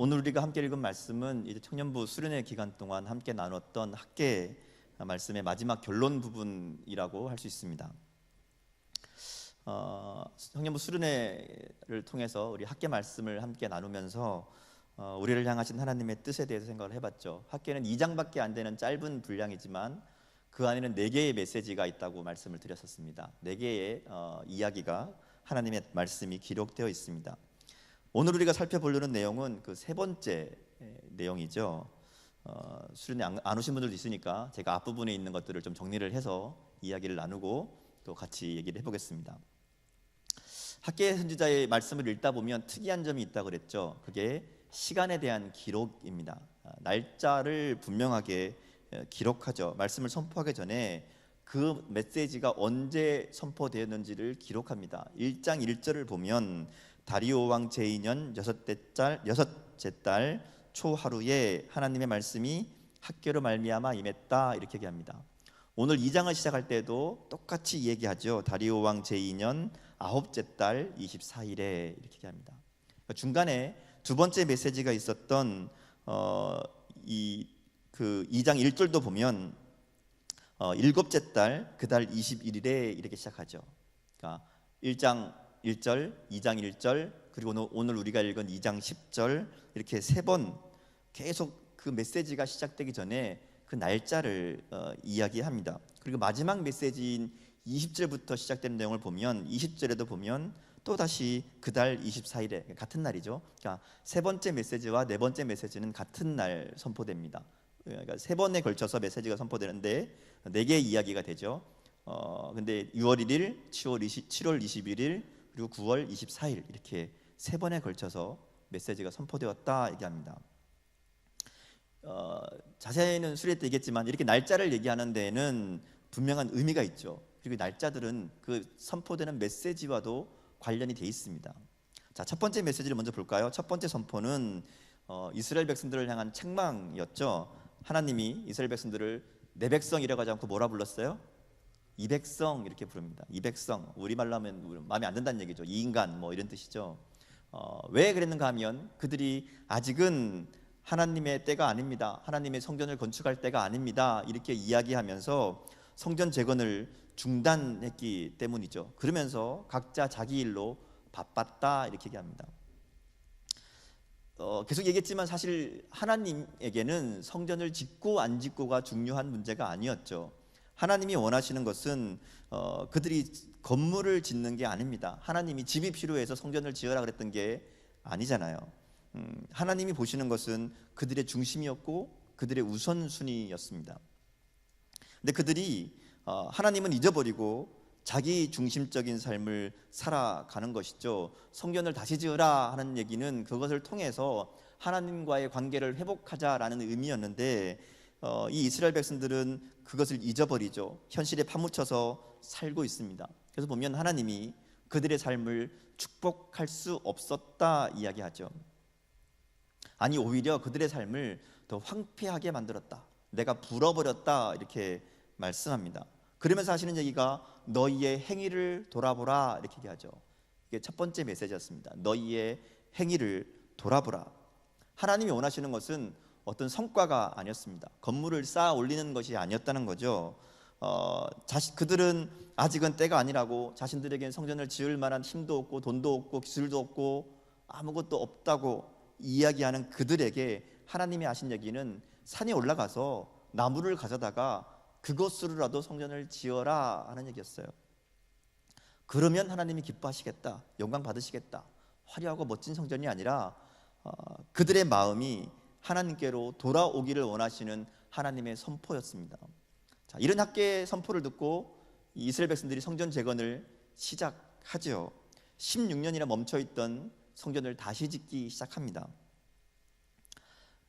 오늘 우리가 함께 읽은 말씀은 이제 청년부 수련회 기간 동안 함께 나눴던 학계 말씀의 마지막 결론 부분이라고 할 수 있습니다. 청년부 수련회를 통해서 우리 학계 말씀을 함께 나누면서 우리를 향하신 하나님의 뜻에 대해서 생각을 해봤죠. 학계는 2장밖에 안 되는 짧은 분량이지만 그 안에는 4개의 메시지가 있다고 말씀을 드렸었습니다. 4개의 이야기가 하나님의 말씀이 기록되어 있습니다. 오늘 우리가 살펴보려는 내용은 그 3번째 내용이죠. 수련회 안 오신 분들도 있으니까 제가 앞부분에 있는 것들을 좀 정리를 해서 이야기를 나누고 또 같이 얘기를 해보겠습니다. 학계 선지자의 말씀을 읽다 보면 특이한 점이 있다고 그랬죠. 그게 시간에 대한 기록입니다. 날짜를 분명하게 기록하죠. 말씀을 선포하기 전에 그 메시지가 언제 선포되었는지를 기록합니다. 1장 1절을 보면 다리오 왕 제2년 여섯째 달 초하루에 하나님의 말씀이 학계로 말미암아 임했다, 이렇게 얘기합니다. 오늘 2장을 시작할 때도 똑같이 얘기하죠. 다리오 왕 제2년 9째 달 24일에 이렇게 얘기합니다. 중간에 두 번째 메시지가 있었던 그 2장 1절도 보면 7째 달 그 달 21일에 이렇게 시작하죠. 그러니까 1장 1절, 2장 1절, 그리고 오늘 우리가 읽은 2장 10절, 이렇게 3번 계속 그 메시지가 시작되기 전에 그 날짜를 이야기합니다. 그리고 마지막 메시지인 20절부터 시작되는 내용을 보면 20절에도 보면 또다시 그 달 24일에 같은 날이죠. 그러니까 3번째 메시지와 4번째 메시지는 같은 날 선포됩니다. 그러니까 3번에 걸쳐서 메시지가 선포되는데 4개의 이야기가 되죠. 근데 6월 1일, 7월 21일, 그리고 9월 24일 이렇게 3번에 걸쳐서 메시지가 선포되었다 얘기합니다. 자세히는 수련회 때 얘기했지만 이렇게 날짜를 얘기하는 데에는 분명한 의미가 있죠. 그리고 날짜들은 그 선포되는 메시지와도 관련이 돼 있습니다. 자, 첫 번째 메시지를 먼저 볼까요? 첫 번째 선포는 이스라엘 백성들을 향한 책망이었죠. 하나님이 이스라엘 백성들을 내 백성이라고 하지 않고 뭐라 불렀어요? 이 백성 이렇게 부릅니다. 이 백성, 우리말로 하면 마음에 안 든다는 얘기죠. 이 인간 뭐 이런 뜻이죠. 왜 그랬는가 하면 그들이 아직은 하나님의 때가 아닙니다, 하나님의 성전을 건축할 때가 아닙니다, 이렇게 이야기하면서 성전 재건을 중단했기 때문이죠. 그러면서 각자 자기 일로 바빴다 이렇게 얘기합니다. 계속 얘기했지만 사실 하나님에게는 성전을 짓고 안 짓고가 중요한 문제가 아니었죠. 하나님이 원하시는 것은 그들이 건물을 짓는 게 아닙니다. 하나님이 집이 필요해서 성전을 지으라 그랬던 게 아니잖아요. 하나님이 보시는 것은 그들의 중심이었고 그들의 우선순위였습니다. 근데 그들이 하나님은 잊어버리고 자기 중심적인 삶을 살아가는 것이죠. 성전을 다시 지으라 하는 얘기는 그것을 통해서 하나님과의 관계를 회복하자라는 의미였는데 이 이스라엘 백성들은 그것을 잊어버리죠. 현실에 파묻혀서 살고 있습니다. 그래서 보면 하나님이 그들의 삶을 축복할 수 없었다 이야기하죠. 아니, 오히려 그들의 삶을 더 황폐하게 만들었다, 내가 불어버렸다 이렇게 말씀합니다. 그러면서 하시는 얘기가 너희의 행위를 돌아보라 이렇게 얘기하죠. 이게 첫 번째 메시지였습니다. 너희의 행위를 돌아보라. 하나님이 원하시는 것은 어떤 성과가 아니었습니다. 건물을 쌓아 올리는 것이 아니었다는 거죠. 그들은 아직은 때가 아니라고, 자신들에게는 성전을 지을 만한 힘도 없고 돈도 없고 기술도 없고 아무것도 없다고 이야기하는 그들에게 하나님이 하신 얘기는 산에 올라가서 나무를 가져다가 그것으로라도 성전을 지어라 하는 얘기였어요. 그러면 하나님이 기뻐하시겠다, 영광 받으시겠다. 화려하고 멋진 성전이 아니라 그들의 마음이 하나님께로 돌아오기를 원하시는 하나님의 선포였습니다. 자, 이런 학계의 선포를 듣고 이스라엘 백성들이 성전 재건을 시작하죠. 16년이나 멈춰있던 성전을 다시 짓기 시작합니다.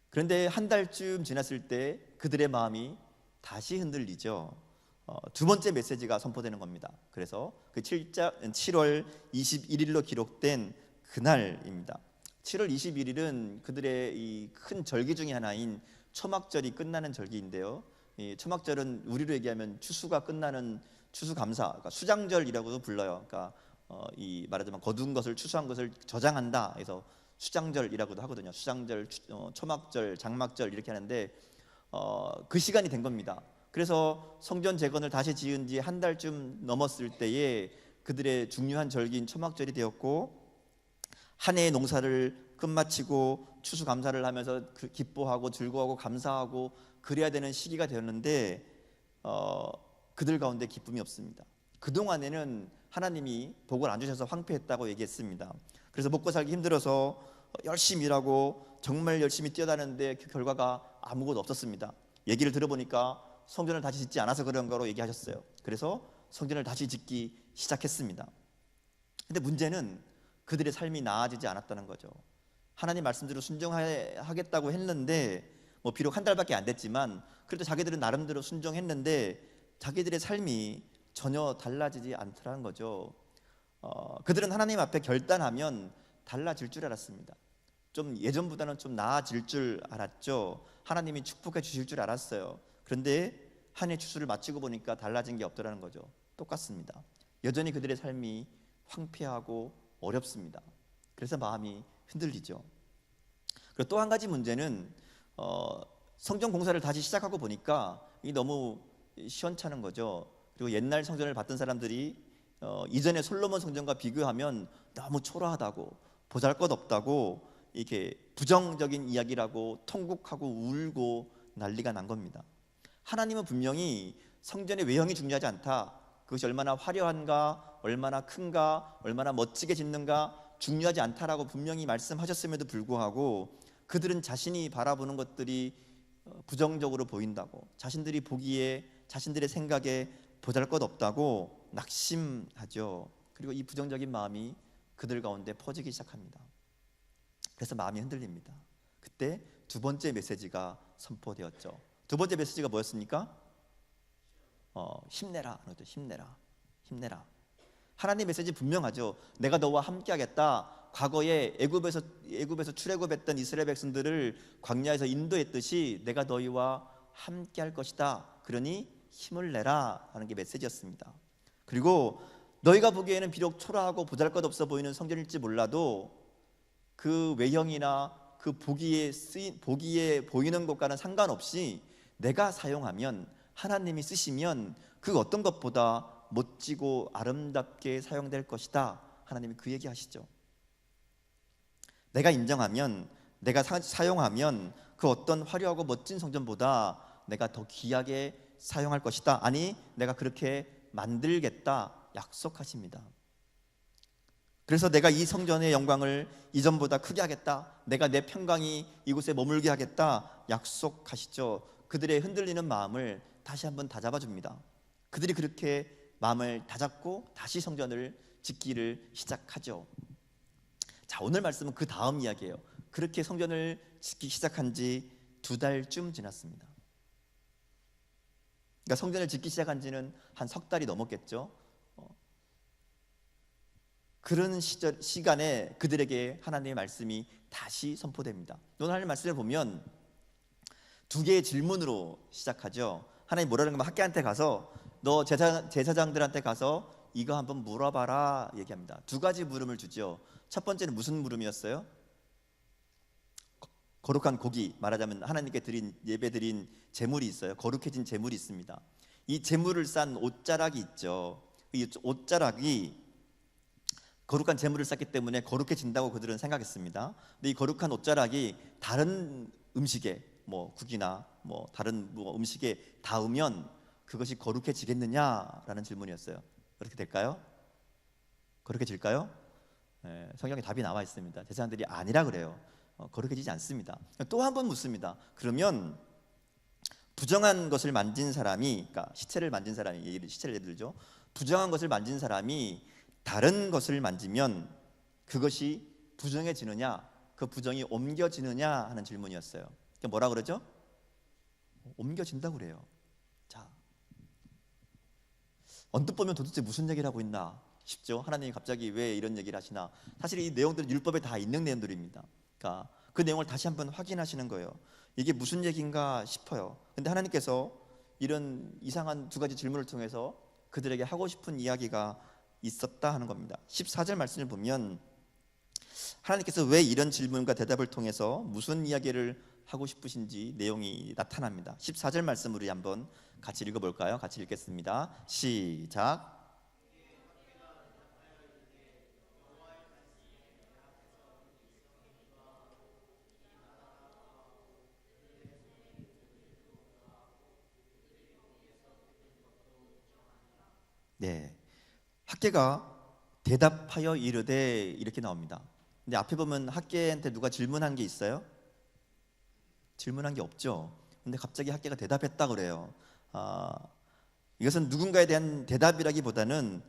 그런데 한 달쯤 지났을 때 그들의 마음이 다시 흔들리죠. 두 번째 메시지가 선포되는 겁니다. 그래서 그 7월 21일로 기록된 그날입니다. 7월 21일은 그들의 이 큰 절기 중에 하나인 초막절이 끝나는 절기인데요. 이 초막절은 우리로 얘기하면 추수가 끝나는 추수감사, 그러니까 수장절이라고도 불러요. 그러니까 이 말하자면 거둔 것을, 추수한 것을 저장한다. 그래서 수장절이라고도 하거든요. 수장절, 초막절, 장막절 이렇게 하는데 그 시간이 된 겁니다. 그래서 성전 재건을 다시 지은 지 한 달쯤 넘었을 때에 그들의 중요한 절기인 초막절이 되었고, 한 해의 농사를 끝마치고 추수감사를 하면서 기뻐하고 즐거워하고 감사하고 그래야 되는 시기가 되었는데 그들 가운데 기쁨이 없습니다. 그동안에는 하나님이 복을 안 주셔서 황폐했다고 얘기했습니다. 그래서 먹고 살기 힘들어서 열심히 일하고 정말 열심히 뛰어다녔는데 그 결과가 아무것도 없었습니다. 얘기를 들어보니까 성전을 다시 짓지 않아서 그런 거로 얘기하셨어요. 그래서 성전을 다시 짓기 시작했습니다. 근데 문제는 그들의 삶이 나아지지 않았다는 거죠. 하나님 말씀대로 순종하겠다고 했는데 비록 한 달밖에 안 됐지만 그래도 자기들은 나름대로 순종했는데 자기들의 삶이 전혀 달라지지 않더라는 거죠. 그들은 하나님 앞에 결단하면 달라질 줄 알았습니다. 좀 예전보다는 좀 나아질 줄 알았죠. 하나님이 축복해 주실 줄 알았어요. 그런데 한 해 추수를 마치고 보니까 달라진 게 없더라는 거죠. 똑같습니다. 여전히 그들의 삶이 황폐하고 어렵습니다. 그래서 마음이 흔들리죠. 그리고 또 한 가지 문제는 성전 공사를 다시 시작하고 보니까 이 너무 시원찮은 거죠. 그리고 옛날 성전을 봤던 사람들이 이전의 솔로몬 성전과 비교하면 너무 초라하다고, 보잘것없다고 이렇게 부정적인 이야기라고 통곡하고 울고 난리가 난 겁니다. 하나님은 분명히 성전의 외형이 중요하지 않다, 그것이 얼마나 화려한가, 얼마나 큰가, 얼마나 멋지게 짓는가 중요하지 않다라고 분명히 말씀하셨음에도 불구하고 그들은 자신이 바라보는 것들이 부정적으로 보인다고, 자신들이 보기에, 자신들의 생각에 보잘것없다고 낙심하죠. 그리고 이 부정적인 마음이 그들 가운데 퍼지기 시작합니다. 그래서 마음이 흔들립니다. 그때 두 번째 메시지가 선포되었죠. 두 번째 메시지가 뭐였습니까? 힘내라. 힘내라. 하나님의 메시지 분명하죠. 내가 너와 함께하겠다. 과거에 애굽에서 출애굽했던 이스라엘 백성들을 광야에서 인도했듯이 내가 너희와 함께할 것이다. 그러니 힘을 내라 하는 게 메시지였습니다. 그리고 너희가 보기에는 비록 초라하고 보잘것없어 보이는 성전일지 몰라도 그 외형이나 그 보기에 보이는 것과는 상관없이 내가 사용하면, 하나님이 쓰시면 그 어떤 것보다 멋지고 아름답게 사용될 것이다. 하나님이 그 얘기하시죠. 내가 인정하면, 내가 사용하면 그 어떤 화려하고 멋진 성전보다 내가 더 귀하게 사용할 것이다. 아니, 내가 그렇게 만들겠다 약속하십니다. 그래서 내가 이 성전의 영광을 이전보다 크게 하겠다, 내가 내 평강이 이곳에 머물게 하겠다 약속하시죠. 그들의 흔들리는 마음을 다시 한번 다잡아 줍니다. 그들이 그렇게 마음을 다잡고 다시 성전을 짓기를 시작하죠. 자, 오늘 말씀은 그 다음 이야기예요. 그렇게 성전을 짓기 시작한 지 2달쯤 지났습니다. 그러니까 성전을 짓기 시작한 지는 한 석 달이 넘었겠죠. 그런 시간에 그들에게 하나님의 말씀이 다시 선포됩니다. 오늘 하나님의 말씀을 보면 두 개의 질문으로 시작하죠. 하나님 뭐라는 거면 학교한테 가서 너 제사장들한테 가서 이거 한번 물어봐라 얘기합니다. 두 가지 물음을 주죠. 첫 번째는 무슨 물음이었어요? 거룩한 고기, 말하자면 하나님께 예배 드린 제물이 있어요. 거룩해진 제물이 있습니다. 이 제물을 싼 옷자락이 있죠. 이 옷자락이 거룩한 제물을 쌌기 때문에 거룩해진다고 그들은 생각했습니다. 근데 이 거룩한 옷자락이 다른 음식에, 국이나 다른 음식에 닿으면 그것이 거룩해지겠느냐라는 질문이었어요. 그렇게 될까요? 거룩해질까요? 네, 성경에 답이 나와 있습니다. 제사장들이 아니라 그래요. 거룩해지지 않습니다. 또 한 번 묻습니다. 그러면 부정한 것을 만진 사람이, 그러니까 시체를 만진 사람이, 시체를 예를 들죠. 부정한 것을 만진 사람이 다른 것을 만지면 그것이 부정해지느냐, 그 부정이 옮겨지느냐 하는 질문이었어요. 그러니까 뭐라 그러죠? 옮겨진다고 그래요. 자, 언뜻 보면 도대체 무슨 얘기를 하고 있나 싶죠. 하나님이 갑자기 왜 이런 얘기를 하시나. 사실 이 내용들은 율법에 다 있는 내용들입니다. 그러니까 그 내용을 다시 한번 확인하시는 거예요. 이게 무슨 얘기인가 싶어요. 근데 하나님께서 이런 이상한 두 가지 질문을 통해서 그들에게 하고 싶은 이야기가 있었다 하는 겁니다. 14절 말씀을 보면 하나님께서 왜 이런 질문과 대답을 통해서 무슨 이야기를 하고 싶으신지 내용이 나타납니다. 14절 말씀을 우리 한번 같이 읽어볼까요? 같이 읽겠습니다. 시작. 네, 학계가 대답하여 이르되 이렇게 나옵니다. 근데 앞에 보면 학계한테 누가 질문한 게 있어요? 질문한 게 없죠. 근데 갑자기 학계가 대답했다 그래요. 아, 이것은 누군가에 대한 대답이라기보다는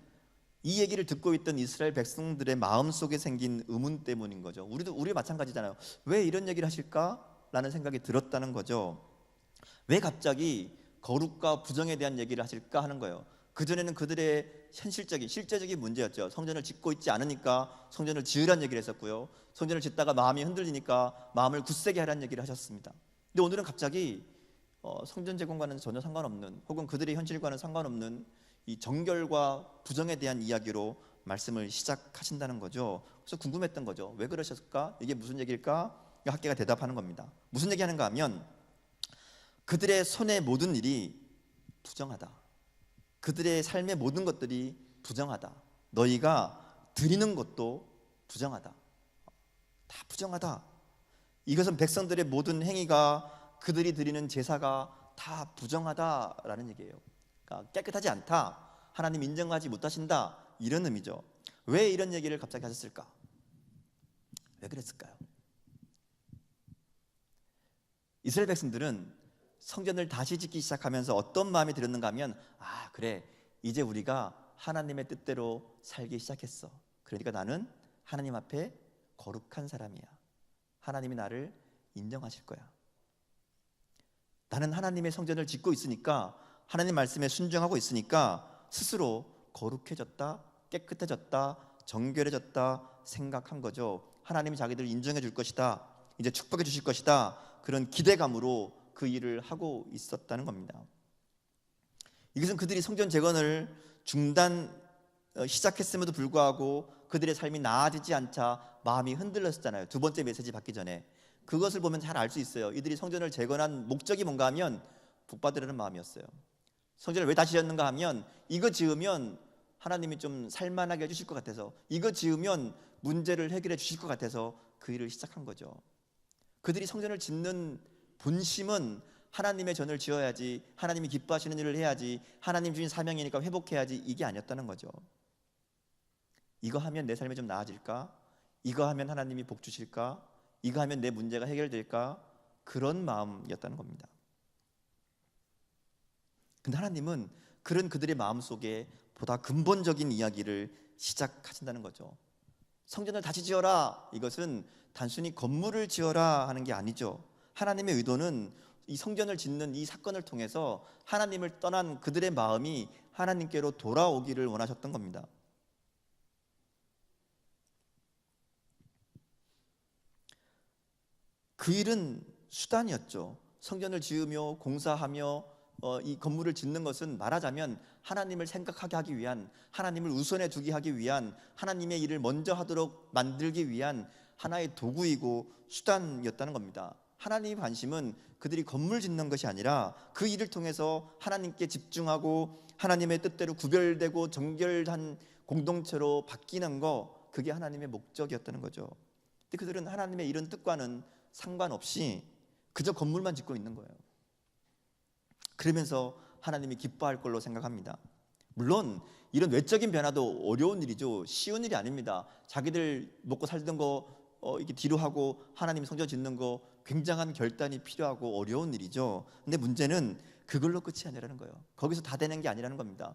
이 얘기를 듣고 있던 이스라엘 백성들의 마음 속에 생긴 의문 때문인 거죠. 우리 마찬가지잖아요. 왜 이런 얘기를 하실까라는 생각이 들었다는 거죠. 왜 갑자기 거룩과 부정에 대한 얘기를 하실까 하는 거예요. 그전에는 그들의 실제적인 문제였죠. 성전을 짓고 있지 않으니까 성전을 지으라는 얘기를 했었고요. 성전을 짓다가 마음이 흔들리니까 마음을 굳세게 하라는 얘기를 하셨습니다. 근데 오늘은 갑자기 성전 재건과는 전혀 상관없는, 혹은 그들의 현실과는 상관없는 이 정결과 부정에 대한 이야기로 말씀을 시작하신다는 거죠. 그래서 궁금했던 거죠. 왜 그러셨을까? 이게 무슨 얘기일까? 학계가 대답하는 겁니다. 무슨 얘기하는가 하면 그들의 손의 모든 일이 부정하다. 그들의 삶의 모든 것들이 부정하다. 너희가 드리는 것도 부정하다. 다 부정하다. 이것은 백성들의 모든 행위가, 그들이 드리는 제사가 다 부정하다라는 얘기예요. 그러니까 깨끗하지 않다. 하나님 인정하지 못하신다. 이런 의미죠. 왜 이런 얘기를 갑자기 하셨을까? 왜 그랬을까요? 이스라엘 백성들은 성전을 다시 짓기 시작하면서 어떤 마음이 들었는가 하면, 아 그래, 이제 우리가 하나님의 뜻대로 살기 시작했어. 그러니까 나는 하나님 앞에 거룩한 사람이야. 하나님이 나를 인정하실 거야. 나는 하나님의 성전을 짓고 있으니까, 하나님 말씀에 순종하고 있으니까 스스로 거룩해졌다, 깨끗해졌다, 정결해졌다 생각한 거죠. 하나님이 자기들을 인정해 줄 것이다, 이제 축복해 주실 것이다, 그런 기대감으로 그 일을 하고 있었다는 겁니다. 이것은 그들이 성전 재건을 시작했음에도 불구하고 그들의 삶이 나아지지 않자 마음이 흔들렸었잖아요. 두 번째 메시지 받기 전에. 그것을 보면 잘 알 수 있어요. 이들이 성전을 재건한 목적이 뭔가 하면 복받으려는 마음이었어요. 성전을 왜 다시 짓는가 하면, 이거 지으면 하나님이 좀 살만하게 해주실 것 같아서, 이거 지으면 문제를 해결해 주실 것 같아서 그 일을 시작한 거죠. 그들이 성전을 짓는 본심은 하나님의 전을 지어야지, 하나님이 기뻐하시는 일을 해야지, 하나님 주신 사명이니까 회복해야지, 이게 아니었다는 거죠. 이거 하면 내 삶이 좀 나아질까? 이거 하면 하나님이 복 주실까? 이거 하면 내 문제가 해결될까? 그런 마음이었다는 겁니다. 근데 하나님은 그런 그들의 마음 속에 보다 근본적인 이야기를 시작하신다는 거죠. 성전을 다시 지어라, 이것은 단순히 건물을 지어라 하는 게 아니죠. 하나님의 의도는 이 성전을 짓는 이 사건을 통해서 하나님을 떠난 그들의 마음이 하나님께로 돌아오기를 원하셨던 겁니다. 그 일은 수단이었죠. 성전을 지으며 공사하며 이 건물을 짓는 것은 말하자면 하나님을 생각하게 하기 위한, 하나님을 우선에 두게 하기 위한, 하나님의 일을 먼저 하도록 만들기 위한 하나의 도구이고 수단이었다는 겁니다. 하나님의 관심은 그들이 건물 짓는 것이 아니라 그 일을 통해서 하나님께 집중하고 하나님의 뜻대로 구별되고 정결한 공동체로 바뀌는 거, 그게 하나님의 목적이었다는 거죠. 근데 그들은 하나님의 이런 뜻과는 상관없이 그저 건물만 짓고 있는 거예요. 그러면서 하나님이 기뻐할 걸로 생각합니다. 물론 이런 외적인 변화도 어려운 일이죠. 쉬운 일이 아닙니다. 자기들 먹고 살던 거 이렇게 뒤로 하고 하나님 성전 짓는 거 굉장한 결단이 필요하고 어려운 일이죠. 근데 문제는 그걸로 끝이 아니라는 거예요. 거기서 다 되는 게 아니라는 겁니다.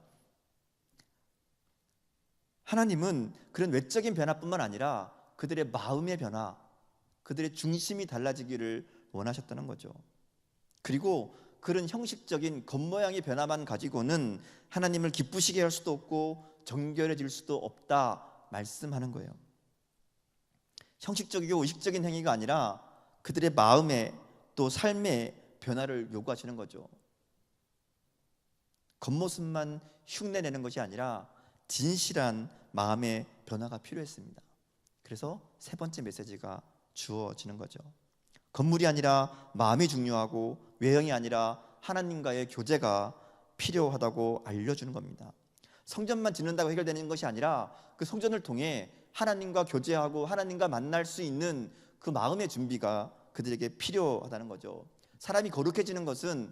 하나님은 그런 외적인 변화뿐만 아니라 그들의 마음의 변화, 그들의 중심이 달라지기를 원하셨다는 거죠. 그리고 그런 형식적인 겉모양의 변화만 가지고는 하나님을 기쁘시게 할 수도 없고 정결해질 수도 없다 말씀하는 거예요. 형식적이고 의식적인 행위가 아니라 그들의 마음의 또 삶의 변화를 요구하시는 거죠. 겉모습만 흉내내는 것이 아니라 진실한 마음의 변화가 필요했습니다. 그래서 세 번째 메시지가 주어지는 거죠. 건물이 아니라 마음이 중요하고 외형이 아니라 하나님과의 교제가 필요하다고 알려주는 겁니다. 성전만 짓는다고 해결되는 것이 아니라 그 성전을 통해 하나님과 교제하고 하나님과 만날 수 있는 그 마음의 준비가 그들에게 필요하다는 거죠. 사람이 거룩해지는 것은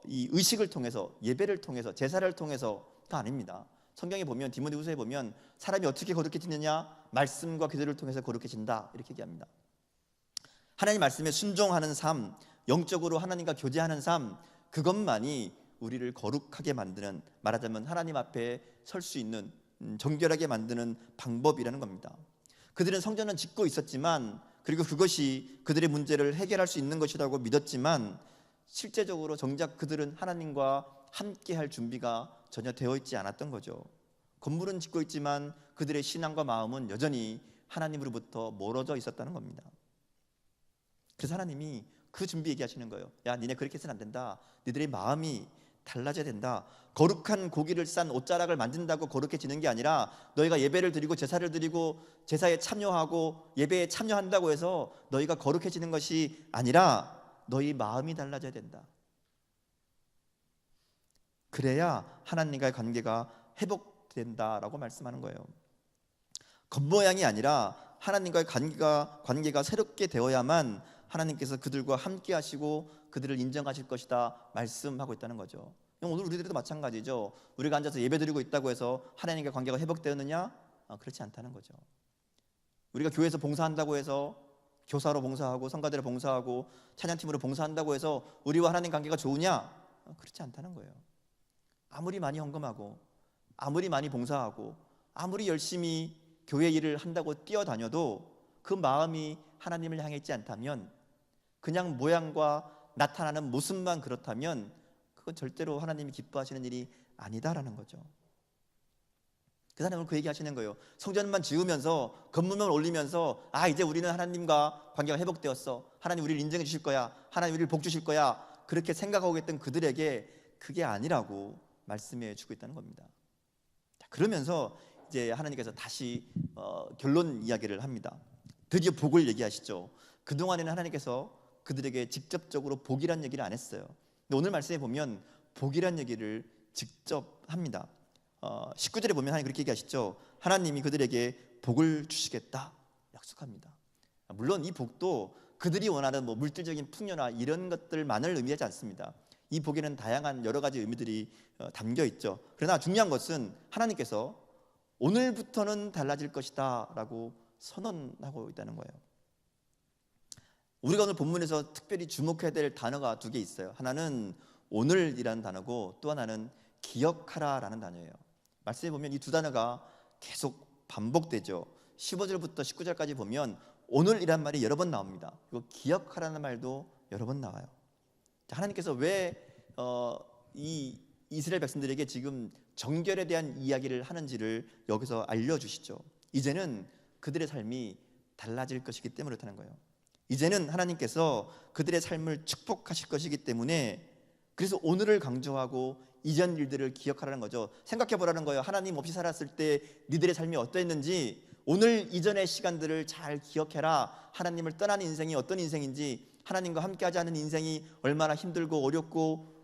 이 의식을 통해서, 예배를 통해서, 제사를 통해서가 아닙니다. 성경에 보면, 디모데후서에 보면 사람이 어떻게 거룩해지느냐, 말씀과 기도를 통해서 거룩해진다 이렇게 얘기합니다. 하나님 말씀에 순종하는 삶, 영적으로 하나님과 교제하는 삶, 그것만이 우리를 거룩하게 만드는, 말하자면 하나님 앞에 설 수 있는, 정결하게 만드는 방법이라는 겁니다. 그들은 성전은 짓고 있었지만, 그리고 그것이 그들의 문제를 해결할 수 있는 것이라고 믿었지만, 실제적으로 정작 그들은 하나님과 함께할 준비가 전혀 되어 있지 않았던 거죠. 건물은 짓고 있지만 그들의 신앙과 마음은 여전히 하나님으로부터 멀어져 있었다는 겁니다. 그래서 하나님이 그 준비 얘기하시는 거예요. 야, 니네 그렇게 해서는 안 된다. 니들의 마음이 달라져야 된다. 거룩한 고기를 싼 옷자락을 만든다고 거룩해지는 게 아니라, 너희가 예배를 드리고 제사를 드리고 제사에 참여하고 예배에 참여한다고 해서 너희가 거룩해지는 것이 아니라 너희 마음이 달라져야 된다. 그래야 하나님과의 관계가 회복된다라고 말씀하는 거예요. 겉모양이 아니라 하나님과의 관계가 새롭게 되어야만 하나님께서 그들과 함께 하시고 그들을 인정하실 것이다 말씀하고 있다는 거죠. 오늘 우리들도 마찬가지죠. 우리가 앉아서 예배드리고 있다고 해서 하나님과 관계가 회복되었느냐? 그렇지 않다는 거죠. 우리가 교회에서 봉사한다고 해서, 교사로 봉사하고 성가대로 봉사하고 찬양팀으로 봉사한다고 해서 우리와 하나님 관계가 좋으냐? 그렇지 않다는 거예요. 아무리 많이 헌금하고 아무리 많이 봉사하고 아무리 열심히 교회 일을 한다고 뛰어다녀도 그 마음이 하나님을 향해 있지 않다면, 그냥 모양과 나타나는 모습만 그렇다면 그건 절대로 하나님이 기뻐하시는 일이 아니다라는 거죠. 그 사람은 그 얘기 하시는 거예요. 성전만 지으면서, 건물만 올리면서, 이제 우리는 하나님과 관계가 회복되었어, 하나님 우리를 인정해 주실 거야, 하나님 우리를 복 주실 거야, 그렇게 생각하고 있던 그들에게 그게 아니라고 말씀해 주고 있다는 겁니다. 그러면서 이제 하나님께서 다시 결론 이야기를 합니다. 드디어 복을 얘기하시죠. 그동안에는 하나님께서 그들에게 직접적으로 복이란 얘기를 안 했어요. 근데 오늘 말씀에 보면 복이란 얘기를 직접 합니다. 19절에 보면 하나님 그렇게 얘기하시죠. 하나님이 그들에게 복을 주시겠다 약속합니다. 물론 이 복도 그들이 원하는 물질적인 풍요나 이런 것들만을 의미하지 않습니다. 이 복에는 다양한 여러 가지 의미들이 담겨 있죠. 그러나 중요한 것은 하나님께서 오늘부터는 달라질 것이다 라고 선언하고 있다는 거예요. 우리가 오늘 본문에서 특별히 주목해야 될 단어가 두 개 있어요. 하나는 오늘이라는 단어고 또 하나는 기억하라라는 단어예요. 말씀해 보면 이 두 단어가 계속 반복되죠. 15절부터 19절까지 보면 오늘이란 말이 여러 번 나옵니다. 그리고 기억하라는 말도 여러 번 나와요. 하나님께서 왜 이 이스라엘 백성들에게 지금 정결에 대한 이야기를 하는지를 여기서 알려주시죠. 이제는 그들의 삶이 달라질 것이기 때문에 그렇다는 거예요. 이제는 하나님께서 그들의 삶을 축복하실 것이기 때문에, 그래서 오늘을 강조하고 이전 일들을 기억하라는 거죠. 생각해 보라는 거예요. 하나님 없이 살았을 때 니들의 삶이 어떠했는지, 오늘 이전의 시간들을 잘 기억해라. 하나님을 떠난 인생이 어떤 인생인지, 하나님과 함께하지 않는 인생이 얼마나 힘들고 어렵고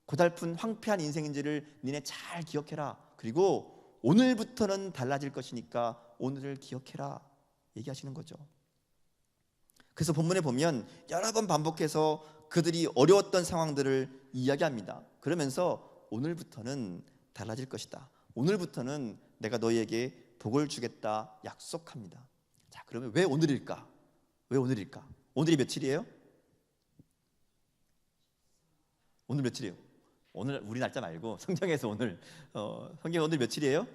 고달픈 황폐한 인생인지를 니네 잘 기억해라. 그리고 오늘부터는 달라질 것이니까 오늘을 기억해라 얘기하시는 거죠. 그래서 본문에 보면 여러 번 반복해서 그들이 어려웠던 상황들을 이야기합니다. 그러면서 오늘부터는 달라질 것이다, 오늘부터는 내가 너희에게 복을 주겠다 약속합니다. 자, 그러면 왜 오늘일까? 왜 오늘일까? 오늘이 며칠이에요? 오늘 며칠이에요? 오늘 우리 날짜 말고 성경에서 오늘 성경 오늘 며칠이에요?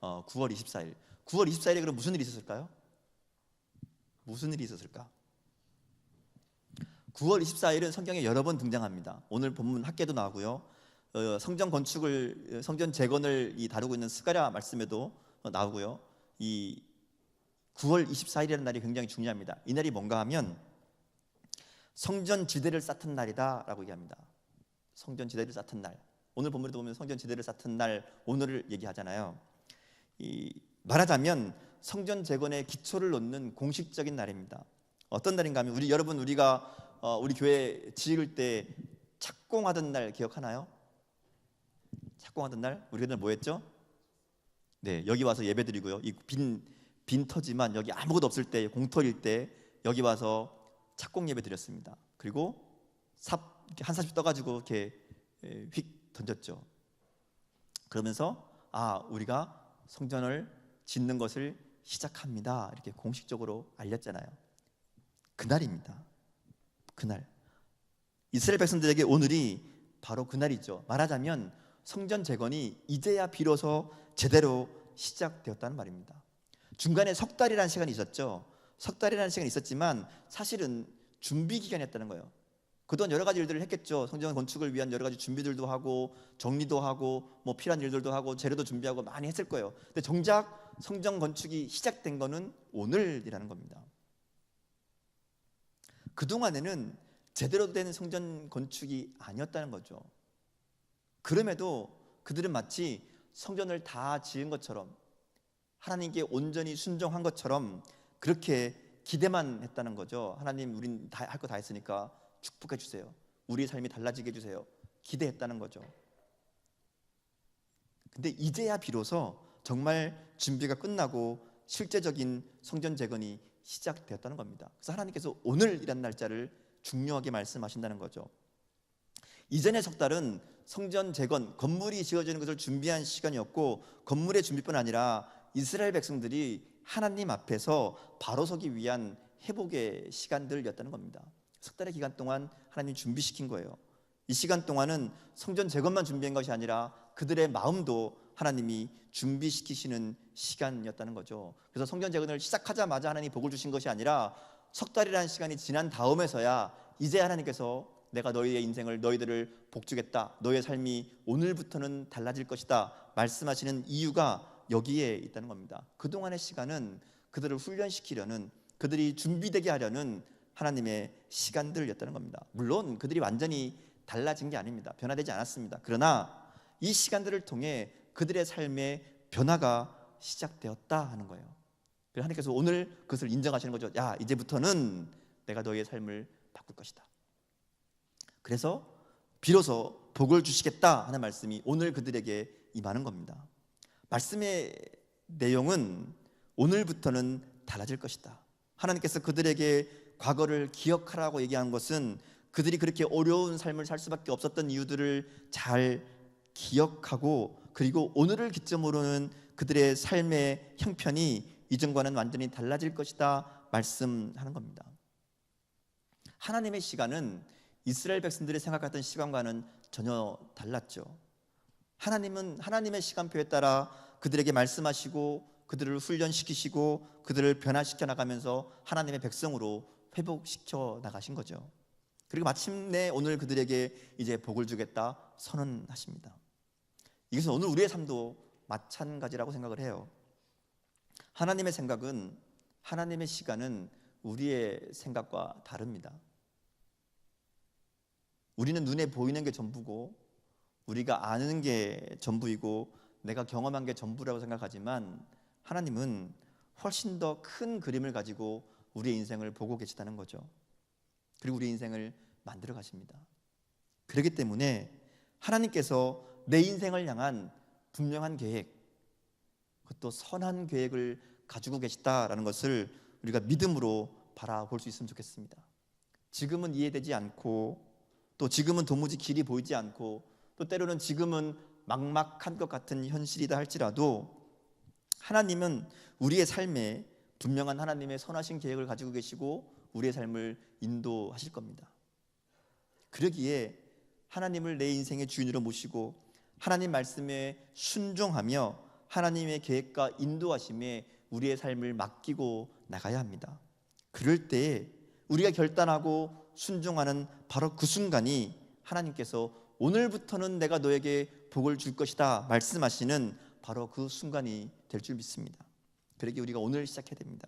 9월 24일. 9월 24일에 그럼 무슨 일이 있었을까요? 무슨 일이 있었을까? 9월 24일은 성경에 여러 번 등장합니다. 오늘 본문 학계도 나오고요. 성전 건축을, 성전 재건을 다루고 있는 스가랴 말씀에도 나오고요. 이 9월 24일이라는 날이 굉장히 중요합니다. 이 날이 뭔가 하면 성전 지대를 쌓던 날이다라고 얘기합니다. 성전 지대를 쌓던 날. 오늘 본문에도 보면 성전 지대를 쌓던 날, 오늘을 얘기하잖아요. 말하자면 성전 재건의 기초를 놓는 공식적인 날입니다. 어떤 날인가 하면 우리가 우리 교회 지을 때 착공하던 날 기억하나요? 착공하던 날 우리 그날 뭐 했죠? 네, 여기 와서 예배드리고요. 이 빈 터지만 여기 아무것도 없을 때, 공터일 때 여기 와서 착공 예배 드렸습니다. 그리고 한 삽씩 떠가지고 이렇게 휙 던졌죠. 그러면서 우리가 성전을 짓는 것을 시작합니다. 이렇게 공식적으로 알렸잖아요. 그날입니다. 그날. 이스라엘 백성들에게 오늘이 바로 그날이죠. 말하자면 성전 재건이 이제야 비로소 제대로 시작되었다는 말입니다. 중간에 석 달이라는 시간이 있었죠. 석 달이라는 시간이 있었지만 사실은 준비 기간이었다는 거예요. 그동안 여러 가지 일들을 했겠죠. 성전 건축을 위한 여러 가지 준비들도 하고 정리도 하고 뭐 필요한 일들도 하고 재료도 준비하고 많이 했을 거예요. 근데 정작 성전 건축이 시작된 거는 오늘이라는 겁니다. 그동안에는 제대로 된 성전 건축이 아니었다는 거죠. 그럼에도 그들은 마치 성전을 다 지은 것처럼, 하나님께 온전히 순종한 것처럼 그렇게 기대만 했다는 거죠. 하나님, 우린 다 할 거 다 했으니까 축복해 주세요. 우리의 삶이 달라지게 해주세요. 기대했다는 거죠. 근데 이제야 비로소 정말 준비가 끝나고 실제적인 성전 재건이 시작되었다는 겁니다. 그래서 하나님께서 오늘이라는 날짜를 중요하게 말씀하신다는 거죠. 이전의 석 달은 성전 재건, 건물이 지어지는 것을 준비한 시간이었고, 건물의 준비뿐 아니라 이스라엘 백성들이 하나님 앞에서 바로 서기 위한 회복의 시간들이었다는 겁니다. 석 달의 기간 동안 하나님이 준비시킨 거예요. 이 시간 동안은 성전 재건만 준비한 것이 아니라 그들의 마음도 하나님이 준비시키시는 시간이었다는 거죠. 그래서 성전 재건을 시작하자마자 하나님이 복을 주신 것이 아니라 석 달이라는 시간이 지난 다음에서야 이제 하나님께서 내가 너희의 인생을, 너희들을 복주겠다, 너희의 삶이 오늘부터는 달라질 것이다 말씀하시는 이유가 여기에 있다는 겁니다. 그동안의 시간은 그들을 훈련시키려는, 그들이 준비되게 하려는 하나님의 시간들이었다는 겁니다. 물론 그들이 완전히 달라진 게 아닙니다. 변화되지 않았습니다. 그러나 이 시간들을 통해 그들의 삶의 변화가 시작되었다 하는 거예요. 그래서 하나님께서 오늘 그것을 인정하시는 거죠. 야, 이제부터는 내가 너희의 삶을 바꿀 것이다. 그래서 비로소 복을 주시겠다 하는 말씀이 오늘 그들에게 임하는 겁니다. 말씀의 내용은 오늘부터는 달라질 것이다. 하나님께서 그들에게 과거를 기억하라고 얘기한 것은 그들이 그렇게 어려운 삶을 살 수밖에 없었던 이유들을 잘 기억하고, 그리고 오늘을 기점으로는 그들의 삶의 형편이 이전과는 완전히 달라질 것이다 말씀하는 겁니다. 하나님의 시간은 이스라엘 백성들이 생각했던 시간과는 전혀 달랐죠. 하나님은 하나님의 시간표에 따라 그들에게 말씀하시고 그들을 훈련시키시고 그들을 변화시켜 나가면서 하나님의 백성으로 회복시켜 나가신 거죠. 그리고 마침내 오늘 그들에게 이제 복을 주겠다 선언하십니다. 이것은 오늘 우리의 삶도 마찬가지라고 생각을 해요. 하나님의 생각은, 하나님의 시간은 우리의 생각과 다릅니다. 우리는 눈에 보이는 게 전부고 우리가 아는 게 전부이고 내가 경험한 게 전부라고 생각하지만, 하나님은 훨씬 더 큰 그림을 가지고 우리의 인생을 보고 계시다는 거죠. 그리고 우리 인생을 만들어 가십니다. 그렇기 때문에 하나님께서 내 인생을 향한 분명한 계획, 그것도 선한 계획을 가지고 계시다라는 것을 우리가 믿음으로 바라볼 수 있으면 좋겠습니다. 지금은 이해되지 않고, 또 지금은 도무지 길이 보이지 않고, 또 때로는 지금은 막막한 것 같은 현실이다 할지라도 하나님은 우리의 삶에 분명한 하나님의 선하신 계획을 가지고 계시고 우리의 삶을 인도하실 겁니다. 그러기에 하나님을 내 인생의 주인으로 모시고 하나님 말씀에 순종하며 하나님의 계획과 인도하심에 우리의 삶을 맡기고 나가야 합니다. 그럴 때에 우리가 결단하고 순종하는 바로 그 순간이 하나님께서 오늘부터는 내가 너에게 복을 줄 것이다 말씀하시는 바로 그 순간이 될 줄 믿습니다. 그러기에 우리가 오늘 시작해야 됩니다.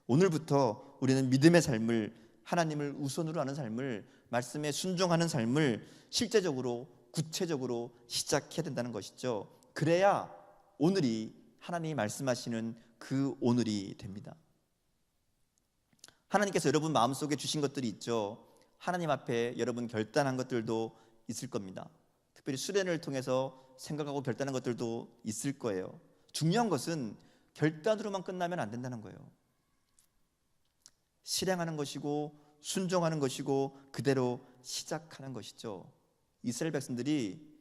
오늘부터 우리는 믿음의 삶을, 하나님을 우선으로 하는 삶을, 말씀에 순종하는 삶을 실제적으로, 구체적으로 시작해야 된다는 것이죠. 그래야 오늘이 하나님이 말씀하시는 그 오늘이 됩니다. 하나님께서 여러분 마음속에 주신 것들이 있죠. 하나님 앞에 여러분 결단한 것들도 있을 겁니다. 특별히 수련을 통해서 생각하고 결단한 것들도 있을 거예요. 중요한 것은 결단으로만 끝나면 안 된다는 거예요. 실행하는 것이고 순종하는 것이고 그대로 시작하는 것이죠. 이스라엘 백성들이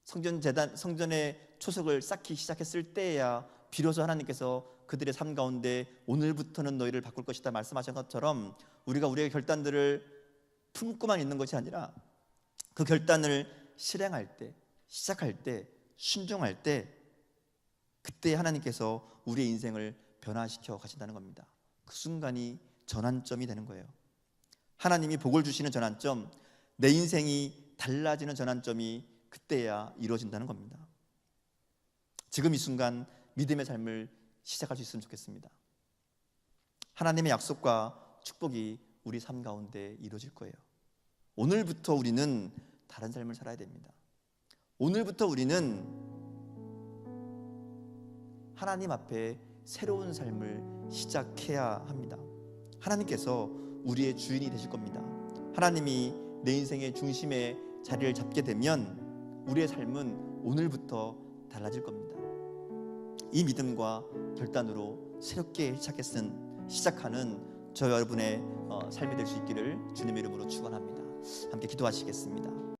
성전의 초석을 쌓기 시작했을 때야 비로소 하나님께서 그들의 삶 가운데 오늘부터는 너희를 바꿀 것이다 말씀하신 것처럼 우리가 우리의 결단들을 품고만 있는 것이 아니라 그 결단을 실행할 때, 시작할 때, 순종할 때, 그때 하나님께서 우리의 인생을 변화시켜 가신다는 겁니다. 그 순간이 전환점이 되는 거예요. 하나님이 복을 주시는 전환점, 내 인생이 달라지는 전환점이 그때야 이루어진다는 겁니다. 지금 이 순간 믿음의 삶을 시작할 수 있으면 좋겠습니다. 하나님의 약속과 축복이 우리 삶 가운데 이루어질 거예요. 오늘부터 우리는 다른 삶을 살아야 됩니다. 오늘부터 우리는 하나님 앞에 새로운 삶을 시작해야 합니다. 하나님께서 우리의 주인이 되실 겁니다. 하나님이 내 인생의 중심에 자리를 잡게 되면 우리의 삶은 오늘부터 달라질 겁니다. 이 믿음과 결단으로 새롭게 시작하는 저 여러분의 삶이 될 수 있기를 주님의 이름으로 축원합니다. 함께 기도하시겠습니다.